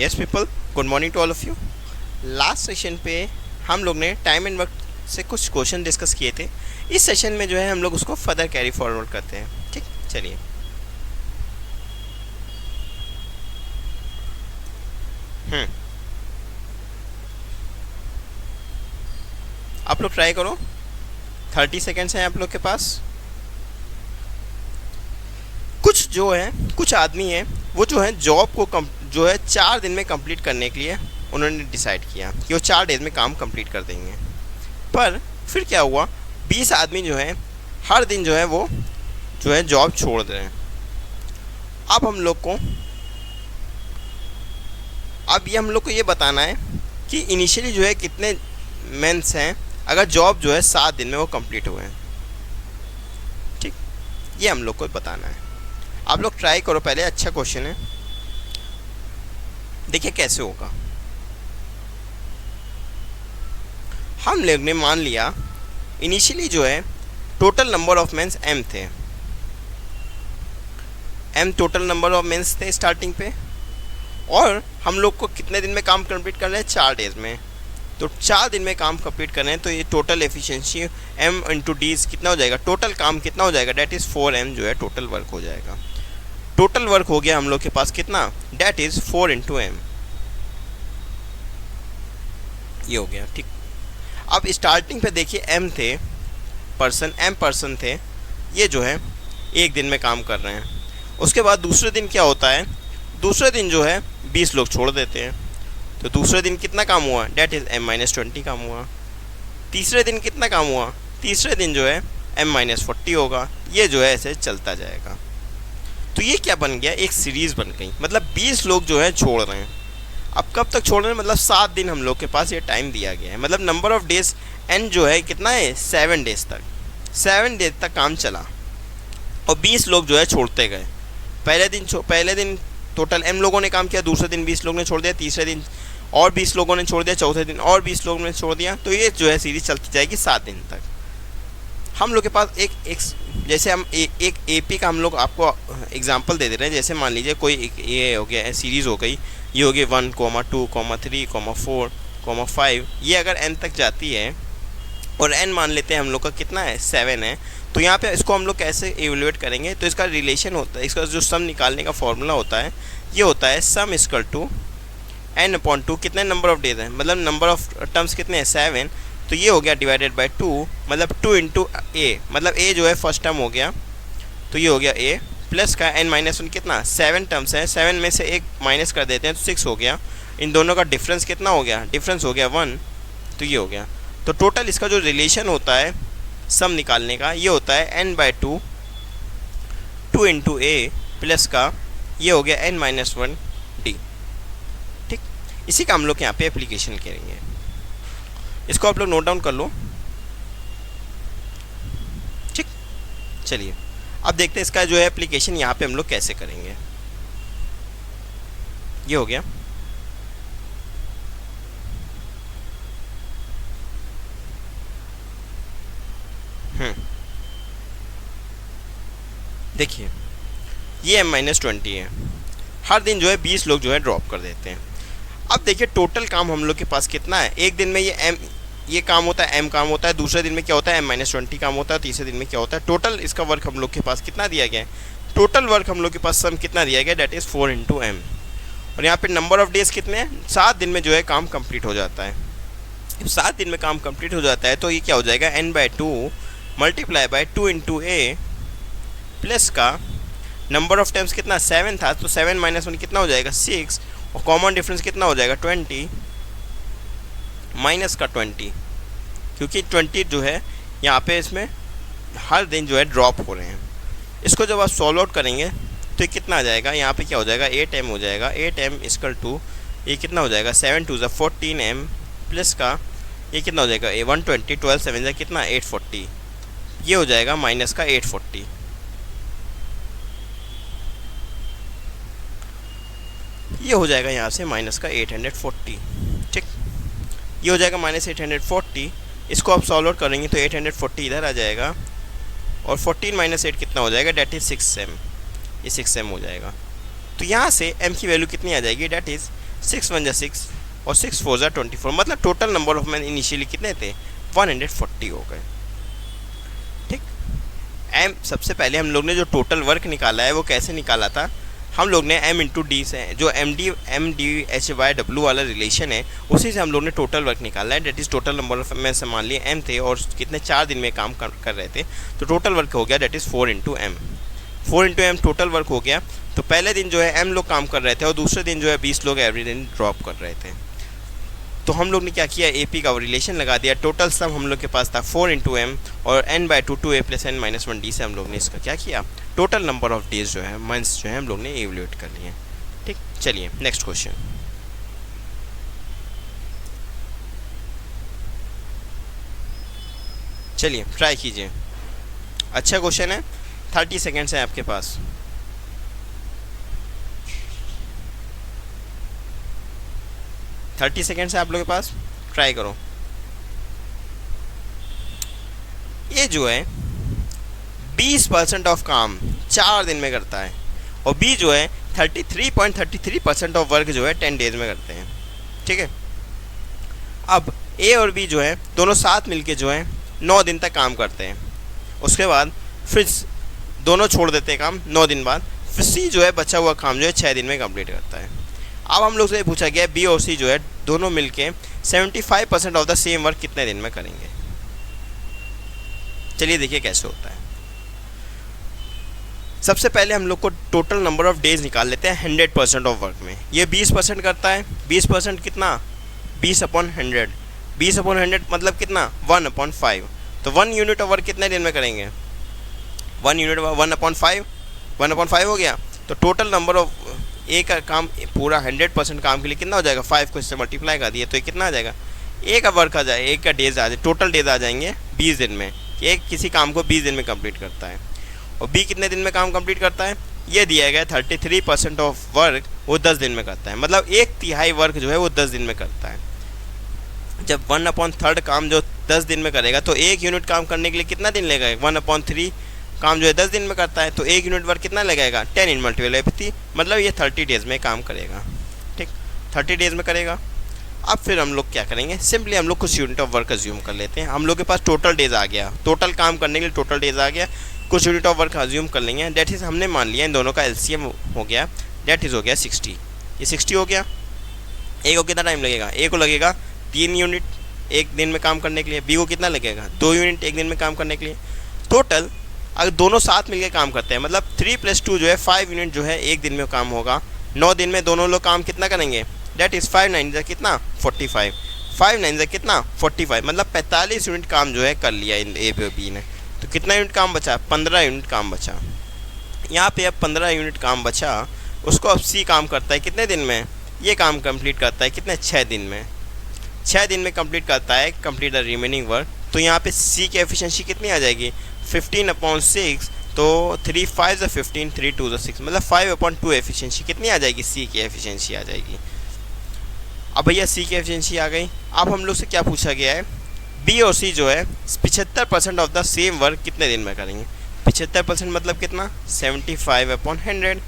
Yes people, good morning to all of you. Last session पे हम लोग ने टाइम एंड वर्क से कुछ क्वेश्चन डिस्कस किए थे। इस सेशन में जो है हम लोग उसको फर्दर कैरी फॉरवर्ड करते हैं। ठीक, चलिए। आप लोग ट्राई करो, 30 सेकेंड्स हैं आप लोग के पास। कुछ जो है, कुछ आदमी है वो जो है जॉब को जो है 4 दिन में कंप्लीट करने के लिए उन्होंने डिसाइड किया कि वो 4 डेज में काम कंप्लीट कर देंगे। पर फिर क्या हुआ, 20 आदमी जो है हर दिन जो है वो जो है जॉब छोड़ दे रहे हैं। अब हम लोग को ये बताना है कि इनिशियली जो है कितने मेंस हैं अगर जॉब जो है 7 दिन में वो कंप्लीट हुए हैं। ठीक, ये हम लोग को बताना है। आप लोग ट्राई करो पहले, अच्छा क्वेश्चन है, देखिए कैसे होगा। हम लोग ने मान लिया इनिशियली जो है total number of mens m थे, m total number of mens थे स्टार्टिंग पे, और हम लोग को कितने दिन में काम कंप्लीट करना है, 4 डेज में। तो 4 दिन में काम कंप्लीट करना है, तो ये total efficiency m into D कितना हो जाएगा, टोटल काम कितना हो जाएगा, डेट इज़ 4m जो है टोटल वर्क हो जाएगा। टोटल वर्क हो गया हम लोग के पास कितना, डेट इज़ 4 इंटू m, ये हो गया। ठीक, अब स्टार्टिंग पे देखिए m थे पर्सन थे, ये जो है 1 दिन में काम कर रहे हैं। उसके बाद दूसरे दिन क्या होता है, दूसरे दिन जो है 20 लोग छोड़ देते हैं, तो दूसरे दिन कितना काम हुआ, डेट इज़ m-20 काम हुआ। तीसरे दिन कितना काम हुआ, तीसरे दिन जो है m-40 होगा। ये जो है ऐसे चलता जाएगा। तो ये क्या बन गया, एक सीरीज़ बन गई। मतलब 20 लोग जो है छोड़ रहे हैं। अब कब तक छोड़ रहे हैं, मतलब 7 दिन हम लोग के पास ये टाइम दिया गया है। मतलब नंबर ऑफ डेज n जो है कितना है, 7 डेज तक, 7 डेज तक काम चला और 20 लोग जो है छोड़ते गए। पहले दिन टोटल m लोगों ने काम किया, दूसरे दिन 20 लोगों ने छोड़ दिया, तीसरे दिन और 20 लोगों ने छोड़ दिया, चौथे दिन और 20 लोगों ने छोड़ दिया। तो ये जो है सीरीज चलती जाएगी 7 दिन तक। हम लोग के पास एक जैसे हम एक AP का हम लोग आपको एग्जांपल दे रहे हैं। जैसे मान लीजिए कोई ये हो गया, सीरीज़ हो गई, ये हो गई 1, 2, 3, 4, 5। ये अगर n तक जाती है और n मान लेते हैं हम लोग का कितना है, 7 है, तो यहाँ पे इसको हम लोग कैसे इवेलुएट करेंगे, तो इसका रिलेशन होता है, इसका जो सम निकालने का फॉर्मूला होता है, ये होता है सम इक्वल टू n/2। कितने नंबर ऑफ डेज हैं, मतलब नंबर ऑफ टर्म्स कितने हैं, 7, तो ये हो गया डिवाइडेड बाय 2, मतलब 2 इंटू a, मतलब a जो है फर्स्ट टर्म हो गया, तो ये हो गया a, प्लस का n-1 कितना, 7 टर्म्स है, 7 में से एक माइनस कर देते हैं तो 6 हो गया। इन दोनों का डिफरेंस कितना हो गया, डिफरेंस हो गया 1, तो ये हो गया। तो टोटल इसका जो रिलेशन होता है सम निकालने का, ये होता है n/2, 2 इंटू a प्लस का ये हो गया n-1 d। ठीक, इसी का हम लोग यहाँ पे एप्लीकेशन करेंगे। इसको आप लोग नोट डाउन कर लो। ठीक, चलिए अब देखते हैं इसका जो है एप्लीकेशन यहाँ पे हम लोग कैसे करेंगे। ये हो गया। देखिए ये m-20 है, हर दिन जो है 20 लोग जो है ड्रॉप कर देते हैं। अब देखिए टोटल काम हम लोग के पास कितना है, एक दिन में ये काम होता है, m काम होता है, दूसरे दिन में क्या होता है, m-20 काम होता है, तीसरे दिन में क्या होता है। टोटल इसका वर्क हम लोग के पास कितना दिया गया है, टोटल वर्क हम लोग के पास सम कितना दिया गया, डेट इज़ 4 इंटू m। और यहाँ पे नंबर ऑफ डेज कितने हैं, 7 दिन में जो है काम कंप्लीट हो जाता है। जब 7 दिन में काम कंप्लीट हो जाता है तो ये क्या हो जाएगा, n/2 multiply by 2 into a plus का नंबर ऑफ टाइम्स कितना, 7 था, तो 7-1 कितना हो जाएगा, 6, और कॉमन डिफरेंस कितना हो जाएगा, 20 माइनस का 20, क्योंकि 20 जो है यहाँ पे इसमें हर दिन जो है ड्रॉप हो रहे हैं। इसको जब आप सॉल्व आउट करेंगे तो ये कितना आ जाएगा, यहाँ पे क्या हो जाएगा, 8m हो जाएगा। 8m इक्वल टू ये कितना हो जाएगा, 7 2 14m प्लस का ये कितना हो जाएगा, 120, 12 7 कितना, 840, ये हो जाएगा माइनस का 840। ये हो जाएगा यहाँ से माइनस का 840। ठीक, ये हो जाएगा माइनस 840। इसको आप सॉल्व आउट करेंगे तो 840 इधर आ जाएगा, और 14 माइनस 8 कितना हो जाएगा, डेट इज़ 6m, ये 6m हो जाएगा। तो यहाँ से m की वैल्यू कितनी आ जाएगी, डेट इज़ 6 1 जा 6 और 6 4 जा 24, मतलब total number of man initially कितने थे, 140 हो गए। ठीक, एम सबसे पहले हम लोग ने जो टोटल वर्क निकाला है वो कैसे निकाला था, हम लोग ने m इंटू डी से जो MDHY/W वाला रिलेशन है उसी से हम लोग ने टोटल वर्क निकाला है। That is total number of में से मान लिए m थे और कितने 4 दिन में काम कर रहे थे, तो टोटल वर्क हो गया that is 4 into m. 4 into m total work हो गया। तो पहले दिन जो है m लोग काम कर रहे थे और दूसरे दिन जो है 20 लोग एवरी दिन ड्रॉप कर रहे थे। तो हम लोग ने क्या किया, AP का रिलेशन लगा दिया। टोटल सम हम लोग के पास था 4 इंटू एम और n/2 2a + n-1d से हम लोग ने इसका क्या किया, टोटल नंबर ऑफ डेज जो है, मंथ्स जो है हम लोग ने एवेल्यूएट कर लिए। ठीक, चलिए नेक्स्ट क्वेश्चन। चलिए ट्राई कीजिए, अच्छा क्वेश्चन है। 30 सेकेंड्स है आपके पास। 30 सेकेंड्स है आप लोगों के पास, ट्राई करो। ये जो है 20% ऑफ काम 4 दिन में करता है और बी जो है 33.33% ऑफ वर्क जो है 10 डेज में करते हैं। ठीक है, अब ए और बी जो है दोनों साथ मिलके जो है 9 दिन तक काम करते हैं। उसके बाद फिर दोनों छोड़ देते हैं काम 9 दिन बाद, फिर सी जो है बचा हुआ काम जो है 6 दिन में कंप्लीट करता है। अब हम लोग से पूछा गया बी और सी जो है दोनों मिलके 75% ऑफ द सेम वर्क कितने दिन में करेंगे। चलिए देखिए कैसे होता है। सबसे पहले हम लोग को टोटल नंबर ऑफ डेज निकाल लेते हैं 100% ऑफ वर्क में। ये 20% करता है, 20% कितना, 20/100, 20/100 मतलब कितना, 1/5। तो 1 यूनिट ऑफ वर्क कितने दिन में करेंगे, 1 यूनिट 1/5, 1/5 हो गया। तो टोटल नंबर ऑफ ए का काम पूरा 100% काम के लिए कितना हो जाएगा, 5 को इससे मल्टीप्लाई कर दिए तो ये कितना आ जाएगा, ए का वर्क आ जाए, ए का डेज आ जाए, टोटल डेज आ जाएंगे 20 दिन में। एक किसी काम को 20 दिन में कंप्लीट करता है। और बी कितने दिन में काम कंप्लीट करता है, ये दिया गया 33% ऑफ वर्क वो 10 दिन में करता है, मतलब 1/3 वर्क जो है वो 10 दिन में करता है। जब 1/3 काम जो 10 दिन में करेगा तो 1 यूनिट काम करने के लिए कितना दिन लगेगा, 1/3 काम जो है 10 दिन में करता है तो 1 यूनिट वर्क कितना लगेगा, 10 × 12, मतलब ये 30 डेज में काम करेगा। ठीक, 30 डेज में करेगा। अब फिर हम लोग क्या करेंगे, सिंपली हम लोग कुछ यूनिट ऑफ वर्क अज्यूम कर लेते हैं। हम लोग के पास टोटल डेज आ गया, टोटल काम करने के लिए टोटल डेज आ गया, कुछ यूनिट ऑफ वर्क अज्यूम कर लेंगे। डेट इज़ हमने मान लिया इन दोनों का LCM हो गया, डेट इज़ हो गया 60। ये 60 हो गया। ए को कितना टाइम लगेगा, ए को लगेगा 3 यूनिट 1 दिन में काम करने के लिए, बी को कितना लगेगा 2 यूनिट 1 दिन में काम करने के लिए। टोटल अगर दोनों साथ मिलकर काम करते हैं मतलब 3 + 2 जो है 5 यूनिट जो है 1 दिन में काम होगा। 9 दिन में दोनों लोग काम कितना करेंगे, डेट इज़ 5 9 जा कितना 45, 5 9 जा कितना 45, मतलब 45 यूनिट काम जो है कर लिया इन ए पे बी ने। तो कितना यूनिट काम बचा, 15 यूनिट काम बचा। यहाँ पे अब 15 यूनिट काम बचा, उसको अब सी काम करता है कितने दिन में, ये काम कंप्लीट करता है कितने, 6 दिन में। 6 दिन में कंप्लीट करता है, कंप्लीट द रिमेनिंग वर्क। तो यहाँ पे सी की एफिशिएंसी कितनी आ जाएगी, 15/6, तो 3 5 15, 3 2 6, मतलब 5/2 एफिशिएंसी कितनी आ जाएगी, सी की एफिशिएंसी आ जाएगी। अब भैया सी की एफिशिएंसी आ गई। अब हम लोग से क्या पूछा गया है, बी और सी जो है 75% ऑफ द सेम वर्क कितने दिन में करेंगे। 75% मतलब कितना, 75/100,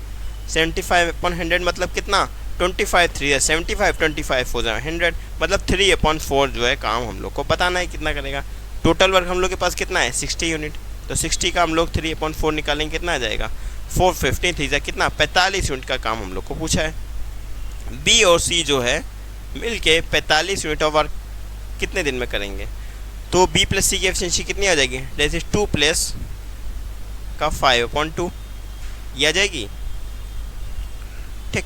75/100 मतलब कितना, 25 3 75, 25 4 100, मतलब 3/4 जो है काम हम लोग को बताना है कितना करेगा। टोटल वर्क हम लोग के पास कितना है 60 यूनिट, तो 60 का हम लोग 3/4 निकालेंगे कितना आ जाएगा, 450 3 कितना 45 यूनिट का काम हम लोग को पूछा है। बी और सी जो है मिलके 45 यूनिट ऑफ वर्क कितने दिन में करेंगे। तो बी + सी की एफिशिएंसी कितनी आ जाएगी, जैसे 2 + का 5/2 ये आ जाएगी। ठीक,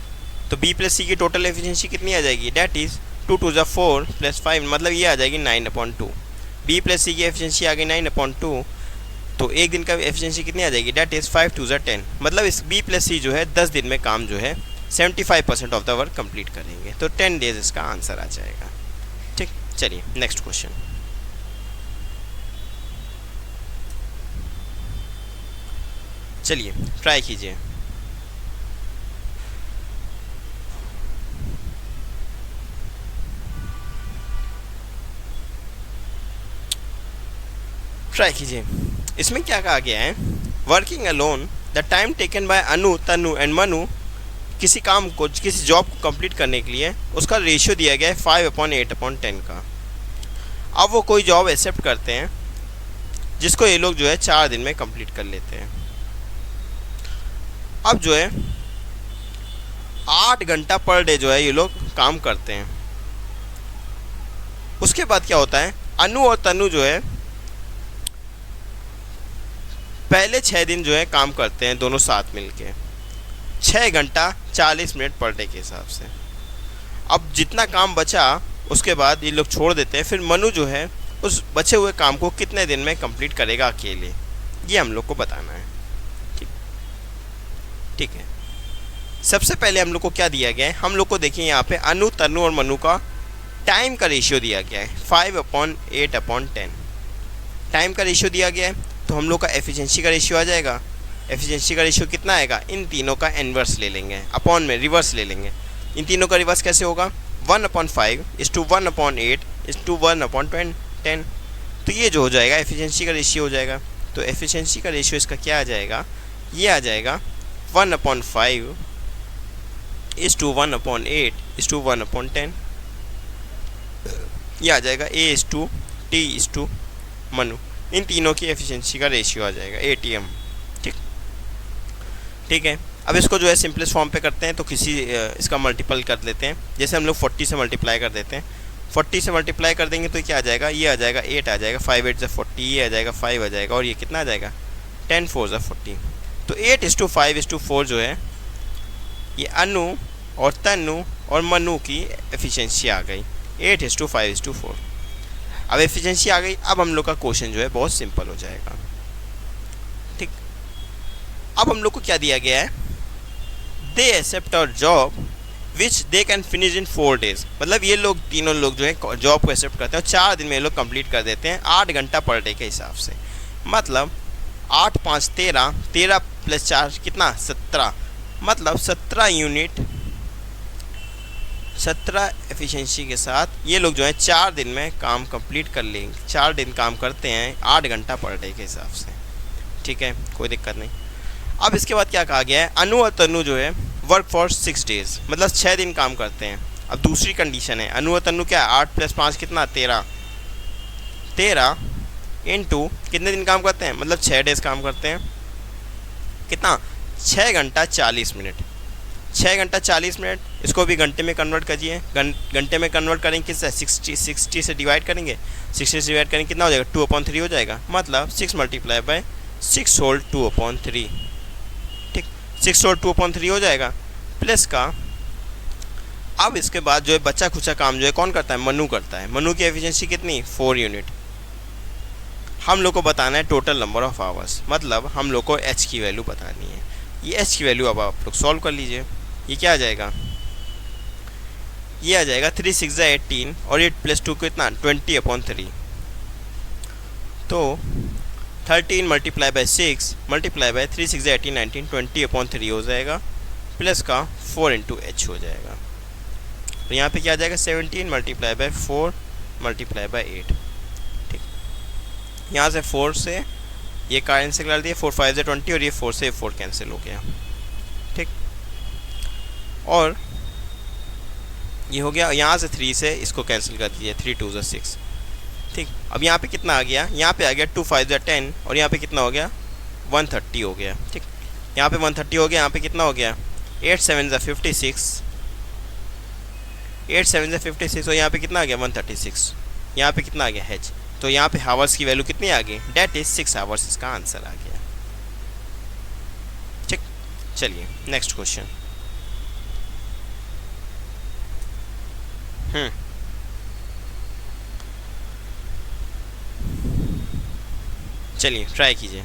तो बी + सी की टोटल एफिशिएंसी कितनी आ जाएगी, डेट इज़ 2 2 + 4 + 5, मतलब ये आ जाएगी 9/2। बी + सी की एफिशिएंसी आ गई 9/2, तो एक दिन का एफिशिएंसी कितनी आ जाएगी, डेट इज़ 5 2 10, मतलब इस बी + सी जो है 10 दिन में काम जो है 75% ऑफ द वर्क कंप्लीट करेंगे। तो 10 डेज इसका आंसर आ जाएगा। ठीक, चलिए नेक्स्ट क्वेश्चन। चलिए ट्राई कीजिए। ट्राई कीजिए। इसमें क्या कहा गया है, working alone the time taken by Anu Tanu and Manu किसी काम को, किसी जॉब को कंप्लीट करने के लिए उसका रेशियो दिया गया है 5/8/10 का। अब वो कोई जॉब एक्सेप्ट करते हैं जिसको ये लोग जो है 4 दिन में कंप्लीट कर लेते हैं। अब जो है 8 घंटा पर डे जो है ये लोग काम करते हैं। उसके बाद क्या होता है, अनु और तनु जो है पहले 6 दिन जो है काम करते हैं दोनों साथ मिलके, 6 घंटा 40 मिनट पर डे के हिसाब से। अब जितना काम बचा उसके बाद ये लोग छोड़ देते हैं। फिर मनु जो है उस बचे हुए काम को कितने दिन में कंप्लीट करेगा अकेले, ये हम लोग को बताना है। ठीक है, सबसे पहले हम लोग को क्या दिया गया है, हम लोग को देखिए यहाँ पे अनु, तनु और मनु का टाइम का रेशियो दिया गया है 5/8/10। टाइम का रेशियो दिया गया है, तो हम लोग का एफिशिएंसी का रेशियो आ जाएगा। एफिशिएंसी का रेशियो कितना आएगा, इन तीनों का इन्वर्स ले लेंगे, अपॉन में रिवर्स ले लेंगे। इन तीनों का रिवर्स कैसे होगा, 1/5:1/8:1/10। तो ये जो हो जाएगा एफिशिएंसी का रेशियो हो जाएगा। तो एफिशिएंसी का रेशियो इसका क्या आ जाएगा, ये आ जाएगा 1/5:1/8:1/10। ये आ जाएगा A:T:मनु। इन तीनों की एफिशिएंसी का रेशियो आ जाएगा ATM। ठीक है, अब इसको जो है सिंपलेस्ट फॉर्म पे करते हैं, तो किसी इसका मल्टीपल कर लेते हैं। जैसे हम लोग 40 से मल्टीप्लाई कर देते हैं, 40 से मल्टीप्लाई कर देंगे तो क्या आ जाएगा, ये आ जाएगा 8 आ जाएगा, 5/8=40, ये आ जाएगा 5 आ जाएगा, और ये कितना आ जाएगा 10×4=40। तो 8:5:4 जो है ये अनु और तनु और मनु की एफिशिएंसी आ गई 8:5:4। अब एफिशिएंसी आ गई। अब हम लोग का क्वेश्चन जो है बहुत सिंपल हो जाएगा। ठीक, अब हम लोग को क्या दिया गया है, they accept our job which they can finish in 4 days। मतलब ये लोग तीनों लोग जो है जॉब को एक्सेप्ट करते हैं और 4 दिन में ये लोग कंप्लीट कर देते हैं 8 घंटा पर डे के हिसाब से। मतलब 8×5 13, 13 + 4 कितना 17, मतलब 17 यूनिट, 17 एफिशिएंसी के साथ ये लोग जो है 4 दिन में काम कंप्लीट कर लेंगे। 4 दिन काम करते हैं 8 घंटा पर डे के हिसाब से। ठीक है, कोई दिक्कत नहीं। अब इसके बाद क्या कहा गया है, अनु और तनु जो है वर्क फॉर 6 days, मतलब 6 दिन काम करते हैं। अब दूसरी कंडीशन है, अनु और तनु क्या है, 8 + 5 कितना 13, 13 इंटू कितने दिन काम करते हैं, मतलब 6 days काम करते हैं। कितना 6 घंटा 40 मिनट, 6 घंटा 40 मिनट। इसको भी घंटे में कन्वर्ट करिए, घंटे में कन्वर्ट करेंगे किससे, 60 से डिवाइड करेंगे, 60 से डिवाइड करेंगे कितना हो जाएगा 2/3 हो जाएगा। मतलब 6 × 6 होल 2/3। ठीक, 6 होल 2/3 हो जाएगा प्लस का। अब इसके बाद जो है बच्चा खुचा काम जो है कौन करता है, मनु करता है। मनु की एफिशिएंसी कितनी 4 यूनिट। हम लोग को बताना है टोटल नंबर ऑफ आवर्स, मतलब हम लोग को एच की वैल्यू बतानी है। ये एच की वैल्यू अब आप लोग सॉल्व कर लीजिए। ये क्या आ जाएगा, ये आ जाएगा 3 × 6 = 18 और 8 + 2 कितना 20/3। तो 13 × 6 × 3 × 6 = 18 19 20/3 हो जाएगा प्लस का 4 × h हो जाएगा। तो यहाँ पे क्या आ जाएगा 17 × 4 × 8। ठीक, यहाँ से 4 से ये कैंसिल कर दिया, 4 × 5 = 20 और ये 4 से 4 कैंसिल हो गया। ठीक, और ये हो गया, यहाँ से 3 से इसको कैंसिल कर दीजिए, 3 × 2 = 6। ठीक, अब यहाँ पे कितना आ गया, यहाँ पे आ गया 2 × 5 = 10 और यहाँ पे कितना हो गया 130 हो गया। ठीक, यहाँ पे 130 हो गया, यहाँ पे कितना हो गया 8 × 7 = 56, 8 × 7 = 56 और यहाँ पे कितना आ गया 136। यहाँ पे कितना आ गया h। तो यहाँ पे हावर्स की वैल्यू कितनी आ गई, डेट इज 6 आवर्स, इसका आंसर आ गया। ठीक, चलिए नेक्स्ट क्वेश्चन। चलिए ट्राई कीजिए।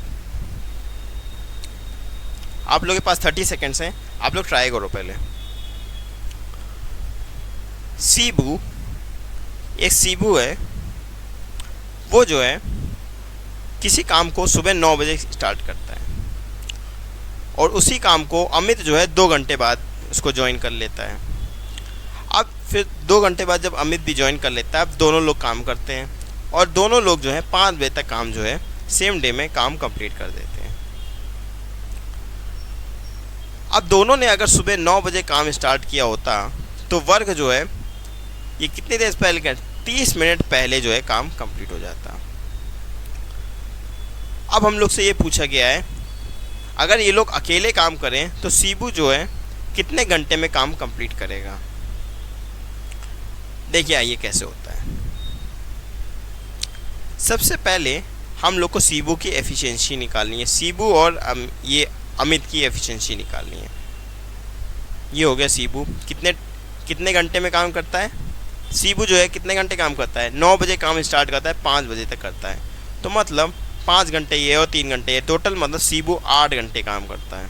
आप लोगों के पास 30 सेकेंड्स हैं, आप लोग ट्राई करो पहले। सीबू, एक सीबू है, वो जो है किसी काम को सुबह 9 बजे स्टार्ट करता है और उसी काम को अमित जो है 2 घंटे बाद उसको ज्वाइन कर लेता है। अब फिर 2 घंटे बाद जब अमित भी ज्वाइन कर लेता है, अब दोनों लोग काम करते हैं और दोनों लोग जो है 5 बजे तक काम जो है सेम डे में काम कंप्लीट कर देते हैं। अब दोनों ने अगर सुबह 9 बजे काम स्टार्ट किया होता तो वर्क जो है ये कितनी देर पहले कर 30 मिनट पहले जो है काम कंप्लीट हो जाता। अब हम लोग से ये पूछा गया है अगर ये लोग अकेले काम करें तो सीबू जो है कितने घंटे में काम कंप्लीट करेगा। देखिए आइए कैसे होता है। सबसे पहले हम लोग को सीबू की एफिशिएंसी निकालनी है। सीबू और ये अमित की एफिशिएंसी निकालनी है। ये हो गया सीबू कितने घंटे में काम करता है। सीबू जो है कितने घंटे काम करता है, 9 बजे काम स्टार्ट करता है, 5 बजे तक करता है। तो मतलब 5 घंटे ये और 3 घंटे ये, टोटल मतलब सीबू 8 घंटे काम करता है।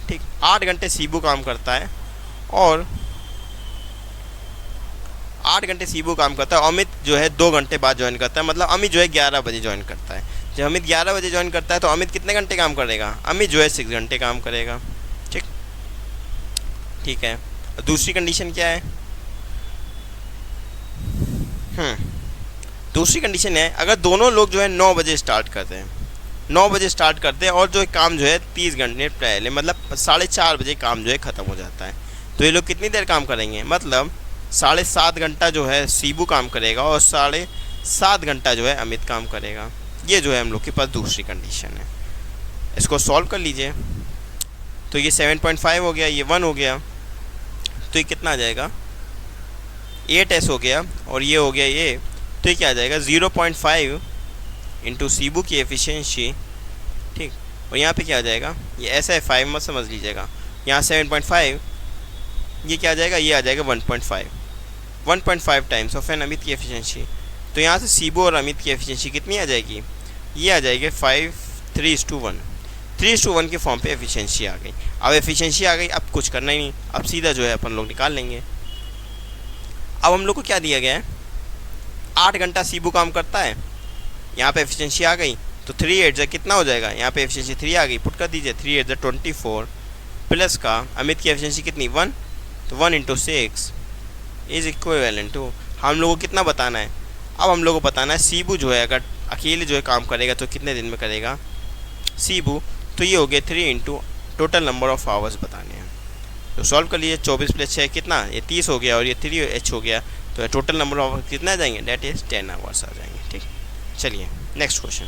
ठीक, 8 घंटे सीबू काम करता है और 8 घंटे सीबू काम करता है। अमित जो है 2 घंटे बाद ज्वाइन करता है, मतलब अमित जो है 11 बजे ज्वाइन करता है। जब अमित 11 बजे ज्वाइन करता है तो अमित कितने घंटे काम करेगा, अमित जो है 6 घंटे काम करेगा। ठीक ठीक है। दूसरी कंडीशन क्या है, दूसरी कंडीशन है अगर दोनों लोग जो है 9 बजे स्टार्ट करते हैं, 9 बजे स्टार्ट करते हैं और जो काम जो है 30 घंटे पहले मतलब 4:30 बजे काम जो है ख़त्म हो जाता है। तो ये लोग कितनी देर काम करेंगे, मतलब 7.5 घंटा जो है सीबू काम करेगा और 7.5 घंटा जो है अमित काम करेगा। ये जो है हम लोग के पास दूसरी कंडीशन है। इसको सॉल्व कर लीजिए तो ये 7.5 हो गया, ये 1 हो गया, तो ये कितना आ जाएगा 8s हो गया और ये हो गया ये, तो ये क्या आ जाएगा 0.5 इंटू सीबू की एफिशिएंसी। ठीक, और यहाँ पे क्या आ जाएगा, ये ऐसा है 5 मत समझ लीजिएगा, यहाँ 7.5 ये क्या आ जाएगा, ये आ जाएगा 1.5 टाइम्स ऑफ एन अमित की एफिशिएंसी। तो यहाँ से सीबू और अमित की एफिशिएंसी कितनी आ जाएगी, ये आ जाएगी 3:1 के फॉर्म पे एफिशिएंसी आ गई। अब एफिशिएंसी आ गई, अब कुछ करना ही नहीं, अब सीधा जो है अपन लोग निकाल लेंगे। अब हम लोग को क्या दिया गया है, 8 घंटा सीबू काम करता है, यहाँ पे एफिशिएंसी आ गई तो 3 कितना हो जाएगा, यहाँ पे एफिशिएंसी 3 आ गई, पुट कर दीजिए 3 24 प्लस का अमित की एफिशिएंसी कितनी 1, तो 1 × 6 इज इक्विवेलेंट टू, हम लोगों को कितना बताना है, अब हम लोगों को बताना है सीबू जो है अगर अकेले जो है काम करेगा तो कितने दिन में करेगा सीबू, तो ये हो गया 3 × टोटल नंबर ऑफ आवर्स बताने हैं। तो सॉल्व कर लीजिए, 24 + 6 कितना, ये 30 हो गया और ये 3h हो गया, तो टोटल नंबर ऑफ आवर्स कितना आ जाएंगे, डेट इज 10 आवर्स आ जाएंगे। ठीक, चलिए नेक्स्ट क्वेश्चन।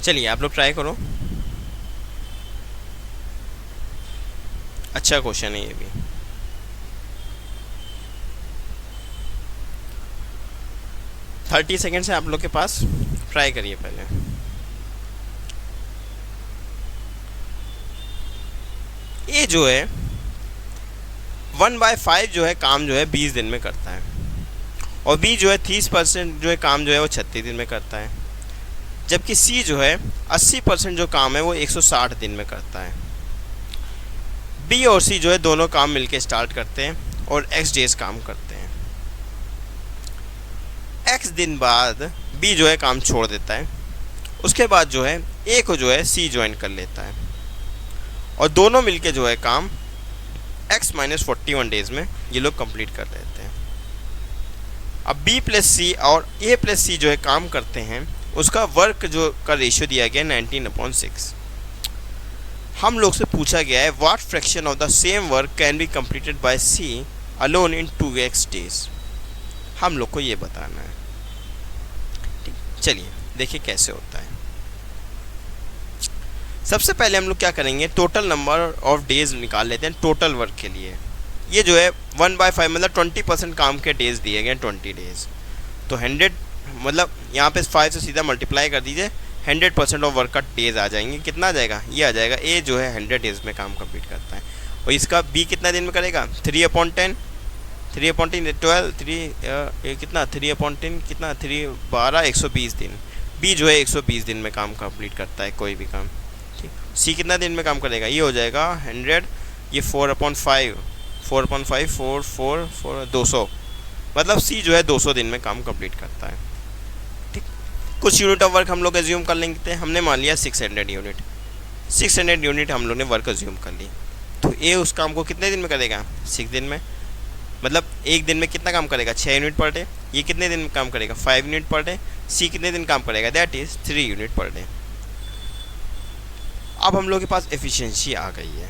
चलिए आप लोग ट्राई करो, अच्छा क्वेश्चन है ये भी। थर्टी सेकेंड्स है आप लोग के पास, ट्राई करिए पहले। ये जो है 1/5 जो है काम जो है 20 दिन में करता है और बी जो है 30% जो है काम जो है वो 36 दिन में करता है, जबकि सी जो है 80% जो काम है वो 160 दिन में करता है। बी और सी जो है दोनों काम मिलके स्टार्ट करते हैं और x डेज काम करते हैं। x दिन बाद बी जो है काम छोड़ देता है, उसके बाद जो है ए को जो है सी ज्वाइन कर लेता है और दोनों मिलके जो है काम x - 41 डेज में ये लोग कंप्लीट कर देते हैं। अब b + c और a + c जो है काम करते हैं, उसका वर्क जो का रेशियो दिया गया 19/6। हम लोग से पूछा गया है what fraction of the same work can be completed by C alone in 2x days, हम लोग को ये बताना है। ठीक, चलिए देखिए कैसे होता है। सबसे पहले हम लोग क्या करेंगे, टोटल नंबर ऑफ डेज निकाल लेते हैं टोटल वर्क के लिए। ये जो है 1/5 मतलब 20% काम के डेज दिए गए 20 डेज, तो 100 मतलब यहाँ पे 5 से सीधा मल्टीप्लाई कर दीजिए, 100% ऑफ वर्क का डेज आ जाएंगे। कितना आ जाएगा, ये आ जाएगा ए जो है 100 डेज में काम कंप्लीट करता है और इसका बी कितना दिन में करेगा 3/10 12 3 कितना 3/10 कितना 3 12 120 दिन। बी जो है 120 दिन में काम कंप्लीट करता है कोई भी काम। ठीक, सी कितना दिन में काम करेगा, ये हो जाएगा 100, ये 4/5 4 200, मतलब सी जो है 200 दिन में काम कंप्लीट करता है। ठीक, कुछ यूनिट ऑफ वर्क हम लोग एज्यूम कर लेंगे। हमने मान लिया 600 यूनिट, 600 यूनिट हम लोग ने वर्क एज्यूम कर ली, तो ए उस काम को कितने दिन में करेगा 6 दिन में, मतलब एक दिन में कितना काम करेगा 6 यूनिट पर डे, ये कितने दिन में काम करेगा 5 यूनिट पर डे। सी कितने दिन काम करेगा, that is 3 unit per day. अब हम लोग के पास एफिशिएंसी आ गई है।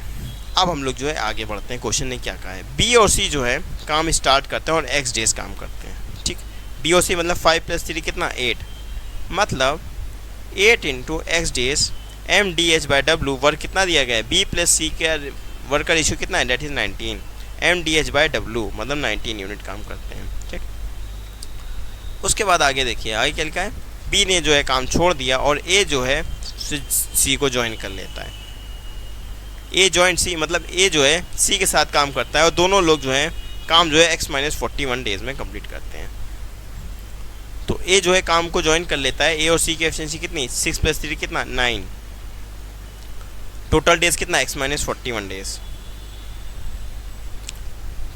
अब हम लोग जो है आगे बढ़ते हैं। क्वेश्चन ने क्या कहा है, बी और सी जो है काम स्टार्ट करते हैं और एक्स डेज काम करते हैं। ठीक, बी और सी मतलब 5 + 3 कितना 8, मतलब 8 × x days M D H by W. Work कितना दिया गया है, बी प्लस सी का वर्क का रेशियो कितना है, that is 19। M D H by W मतलब 19 यूनिट काम करते हैं। ठीक, उसके बाद आगे देखिए, आगे क्या लिखा है, बी ने जो है काम छोड़ दिया और ए जो है सी को ज्वाइन कर लेता है। ए जॉइंट सी मतलब ए जो है सी के साथ काम करता है और दोनों लोग जो है काम जो है x-41 डेज में कंप्लीट करते हैं। तो ए जो है काम को ज्वाइन कर लेता है। ए और सी की एफिशिएंसी कितनी, 6 + 3 कितना 9। टोटल डेज कितना x-41 डेज।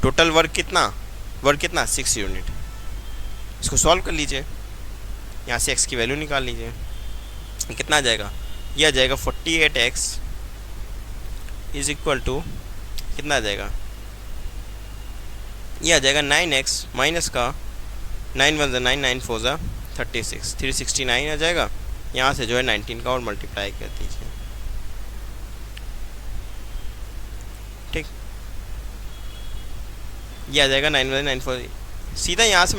टोटल वर्क कितना 6 यूनिट। इसको सॉल्व कर लीजिए, यहाँ से x की वैल्यू निकाल लीजिए, कितना आ जाएगा, यह आ जाएगा 48x इज इक्वल टू कितना आ जाएगा, ये आ जाएगा 9x माइनस का 9 × 1 = 9, 9 × 4 = 36, 369 आ जाएगा। यहाँ से जो है 19 का और मल्टीप्लाई कर दीजिए। ठीक, ये आ जाएगा 9 × 9 = 4। सीधा यहाँ से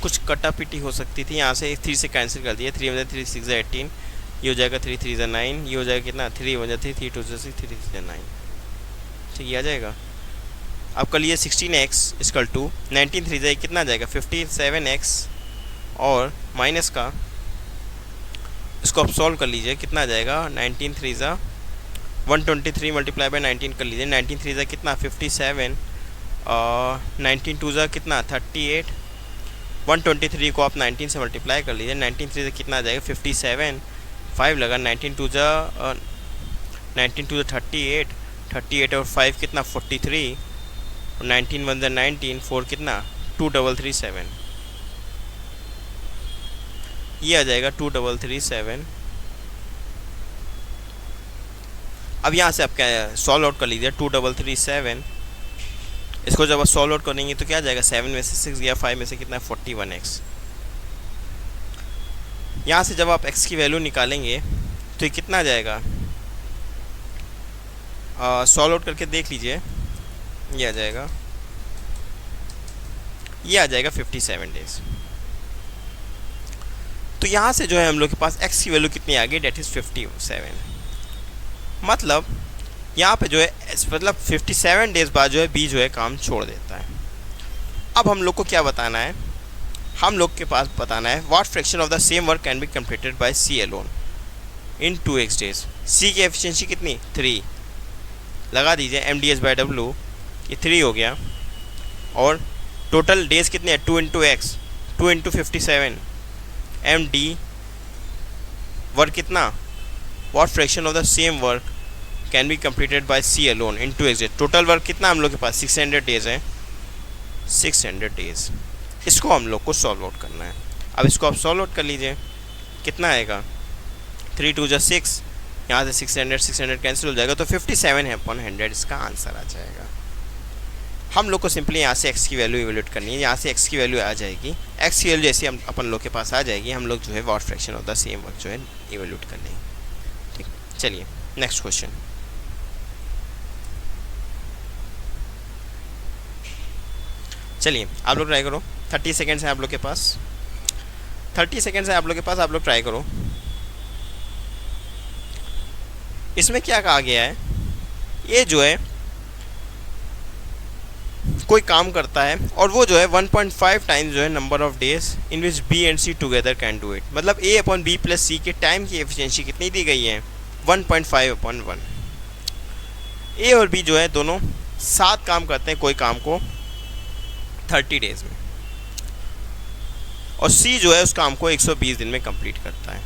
कुछ कटा पिटी हो सकती थी, यहाँ से 3 से कैंसिल कर दिया। 3 × 3 = 6 = 18, ये हो जाएगा 3 × 3 = 9, ये हो जाएगा कितना 3 × 1 = 3, 3 × 2 = 6, 3 × 3 = 9। ठीक, ये आ जाएगा। अब कर लिए 16x = 19 × 3 = कितना आ जाएगा 57x और माइनस का इसको आप सॉल्व कर लीजिए, कितना आ जाएगा 19 × 3 = 123 मल्टीप्लाई बाय 19 कर लीजिए। 19 × 3 = कितना 57 और 19 × 2 = कितना 38। 123 को आप 19 से मल्टीप्लाई कर लीजिए। 19 × 3 = कितना आ जाएगा 57, 5 लगा। 19 × 2 = 38, 38 और 5 कितना 43 और 19 × 1 = 19, 4 कितना 2337, ये आ जाएगा 2337। अब यहाँ से आप क्या सॉल्व आउट कर लीजिए 2337। इसको जब आप सॉल्व आउट करेंगे तो क्या आ जाएगा, 7 में से 6 गया, 5 में से कितना 41x। यहाँ से जब आप x की वैल्यू निकालेंगे तो ये कितना आ जाएगा, सॉल्व आउट करके देख लीजिए, ये आ जाएगा 57 डेज। तो यहाँ से जो है हम लोग के पास x की वैल्यू कितनी आ गई, डेट इज़ 57। मतलब यहाँ पे जो है मतलब 57 डेज बाद जो है बी जो है काम छोड़ देता है। अब हम लोग को क्या बताना है, हम लोग के पास बताना है what fraction of the same work can be completed by C alone in 2x days. C की एफिशिएंसी कितनी 3 लगा दीजिए, mdh/w ये 3 हो गया और टोटल डेज कितने हैं 2 × x 2 × 57 md वर्क कितना, what fraction of the same work can be completed by C alone in 2x days. Total work कितना हम लोग के पास 600 डेज है, 600 डेज। इसको हम लोग को सॉल्व आउट करना है। अब इसको आप सॉल्व आउट कर लीजिए, कितना आएगा 3 × 2 = 6, यहाँ से 600 कैंसिल हो जाएगा तो 57/100 इसका आंसर आ जाएगा। हम लोग को सिंपली यहाँ से x की वैल्यू इवेल्यूट करनी है। यहाँ से x की वैल्यू आ जाएगी, x की वैल्यू जैसे हम अपन लोग के पास आ जाएगी, हम लोग जो है what fraction of the same work जो है इवेल्यूट कर लेंगे। ठीक, चलिए नेक्स्ट क्वेश्चन। चलिए आप लोग ट्राई करो, 30 सेकेंड्स है आप लोग के पास, 30 सेकेंड्स है आप लोग के पास, आप लोग ट्राई करो। इसमें क्या कहा गया है, ये जो है कोई काम करता है और वो जो है 1.5 टाइम्स जो है number of days in which B and C together can do it. मतलब a/b + c के टाइम की एफिशिएंसी कितनी दी गई है 1.5/1। ए और बी जो है दोनों साथ काम करते हैं कोई काम को 30 डेज में और सी जो है उस काम को 120 दिन में कंप्लीट करता है।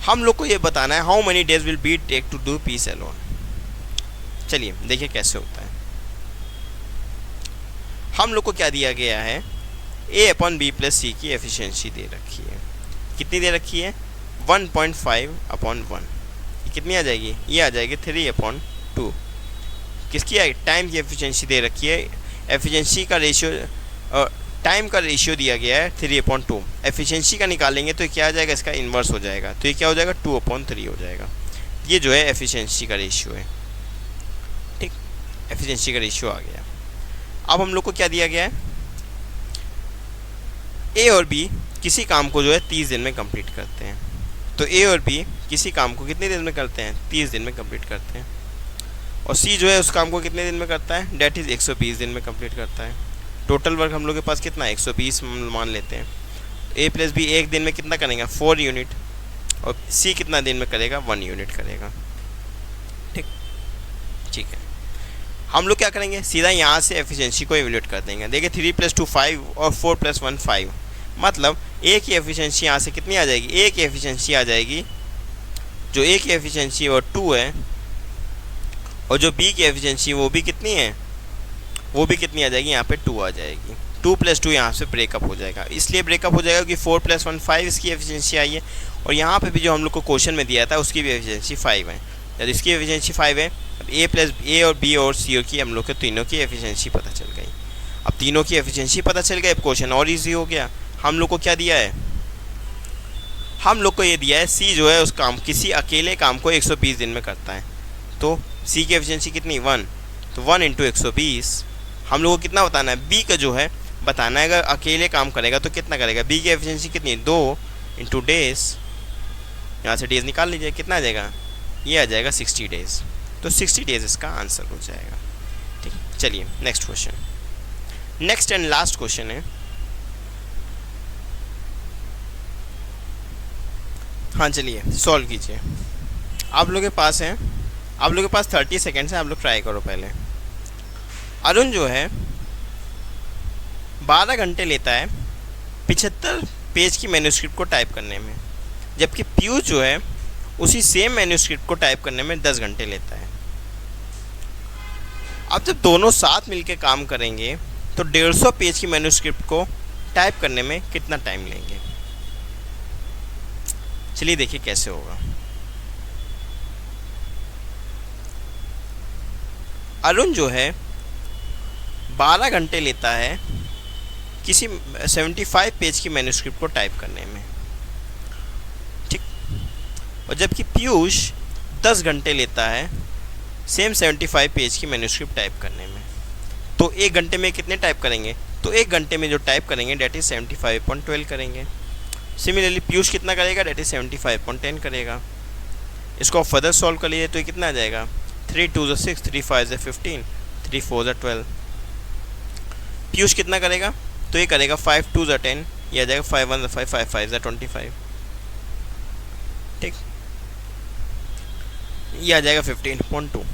हम लोग को ये बताना है how many days will be take to do piece alone. चलिए देखिए कैसे होता है। हम लोग को क्या दिया गया है, a/b + c की एफिशिएंसी दे रखी है। कितनी दे रखी है 1.5/1। ये कितनी आ जाएगी, ये आ जाएगी 3/2। किसकी टाइम की एफिशिएंसी दे रखी है, एफिशिएंसी का रेशियो टाइम का रेशियो दिया गया है 3/2। एफिशिएंसी का निकालेंगे तो क्या आ जाएगा, इसका इन्वर्स हो जाएगा, तो ये क्या हो जाएगा 2/3 हो जाएगा। ये जो है एफिशिएंसी का रेशियो है। ठीक, एफिशिएंसी का रेशियो आ गया। अब हम लोग को क्या दिया गया है, ए और बी किसी काम को जो है 30 दिन में कंप्लीट करते हैं। तो ए और बी किसी काम को कितने दिन में करते हैं, 30 दिन में कंप्लीट करते हैं। और सी जो है उस काम को कितने दिन में करता है, डेट इज़ 120 दिन में कंप्लीट करता है। टोटल वर्क हम लोग के पास कितना है, 120 मान लेते हैं। ए प्लस बी एक दिन में कितना करेगा, 4 यूनिट, और सी कितना दिन में करेगा, 1 यूनिट करेगा। ठीक ठीक है, हम लोग क्या करेंगे, सीधा यहाँ से एफिशिएंसी को एवेल्यूएट कर देंगे। देखिए 3 + 2 5 और 4 + 1 5, मतलब ए की एफिशिएंसी यहाँ से कितनी आ जाएगी, ए की एफिशिएंसी आ जाएगी, जो ए की एफिशिएंसी वो 2 है, और जो बी की एफिशिएंसी वो भी कितनी है, वो भी कितनी आ जाएगी, यहाँ पे 2 आ जाएगी। 2 + 2 यहाँ से ब्रेकअप हो जाएगा, इसलिए ब्रेकअप हो जाएगा कि 4 + 1 5 इसकी एफिशिएंसी आई है, और यहाँ पे भी जो हम लोग को क्वेश्चन में दिया था उसकी भी एफिशिएंसी 5 है। जब इसकी एफिशिएंसी 5 है, अब ए और बी और सी की हम लोग के तीनों की एफिशिएंसी पता चल गई। अब तीनों की एफिशिएंसी पता चल गई, अब क्वेश्चन और ईजी हो गया। हम लोग को क्या दिया है, हम लोग को ये दिया है सी जो है उस काम, किसी अकेले काम को 120 दिन में करता है। तो सी की एफिशिएंसी कितनी, 1, तो 1 × 120। हम लोग को कितना बताना है, बी का जो है बताना है, अगर अकेले काम करेगा तो कितना करेगा। बी की एफिशिएंसी कितनी, 2 × डेज, यहाँ से डेज निकाल लीजिए, कितना आ जाएगा, ये आ जाएगा 60 डेज। तो 60 डेज इसका आंसर हो जाएगा। ठीक, चलिए next question, next and last question है। हाँ चलिए सॉल्व कीजिए। आप लोगों के पास है, आप लोगों के पास 30 सेकेंड्स है, आप लोग ट्राई करो पहले। अरुण जो है 12 घंटे लेता है 75 पेज की मैन्युस्क्रिप्ट को टाइप करने में, जबकि पीयूष जो है उसी सेम मैन्युस्क्रिप्ट को टाइप करने में 10 घंटे लेता है। अब जब दोनों साथ मिलकर काम करेंगे तो 150 पेज की मैन्युस्क्रिप्ट को टाइप करने में कितना टाइम लेंगे। चलिए देखिए कैसे होगा। अरुण जो है 12 घंटे लेता है किसी 75 पेज की मैन्युस्क्रिप्ट को टाइप करने में, ठीक, और जबकि पीयूष 10 घंटे लेता है सेम 75 पेज की मैन्युस्क्रिप्ट टाइप करने में। तो 1 घंटे में कितने टाइप करेंगे, तो 1 घंटे में जो टाइप करेंगे डेट इज़ 75/12 करेंगे। सिमिलरली पीयूष कितना करेगा, डेट इज़ 75/10 करेगा। इसको आप फर्दर सॉल्व कर लीजिए तो ये कितना आ जाएगा, 3 × 2 = 6, 3 × 5 = 15, 3 × 4 = 12। पीयूष कितना करेगा, तो ये करेगा 5 × 2 = 10, ये आ जाएगा 5 × 1 = 5, 5 × 5 = 25। ठीक, ये आ जाएगा 15.2।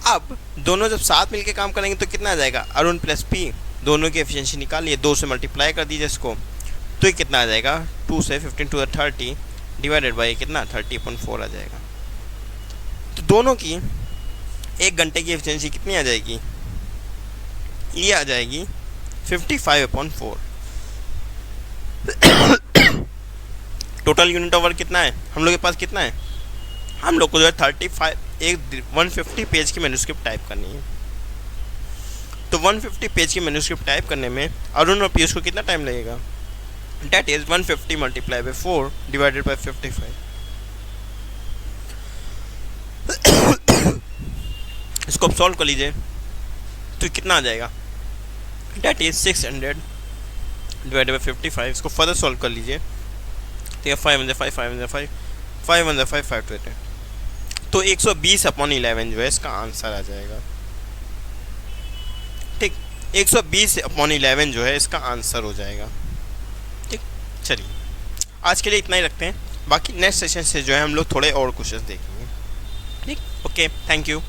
अब दोनों जब साथ मिलके काम करेंगे तो कितना आ जाएगा, अरुण प्लस पी, दोनों की एफिशिएंसी निकालिए, 2 से मल्टीप्लाई कर दीजिए इसको, तो ये कितना आ जाएगा, 2 से 15 × 30 डिवाइडेड बाई कितना 30.4 आ जाएगा। तो दोनों की 1 घंटे की एफिशिएंसी कितनी आ जाएगी, ये आ जाएगी 55/4। टोटल यूनिट ऑफ वर्क कितना है, हम लोग के पास कितना है, हम लोग को जो है 150 पेज की मैन्युस्क्रिप्ट टाइप करनी है। तो 150 पेज की मैन्युस्क्रिप्ट टाइप करने में अरुण और पीयूष को कितना टाइम लगेगा, डेट इज 150 × 4 डिवाइडेड बाई 55। इसको आप सॉल्व कर लीजिए तो कितना आ जाएगा, डेट इज 600 डिवाइडेड बाई 55। इसको फर्दर सॉल्व कर लीजिए तो 5 × 5 5 × 5 5 × 5 5 to 8, तो 120/11 जो है इसका आंसर आ जाएगा। ठीक, 120/11 जो है इसका आंसर हो जाएगा। ठीक, चलिए आज के लिए इतना ही रखते हैं, बाकी नेक्स्ट सेशन से जो है हम लोग थोड़े और क्वेश्चंस देखेंगे। ठीक, ओके, थैंक यू।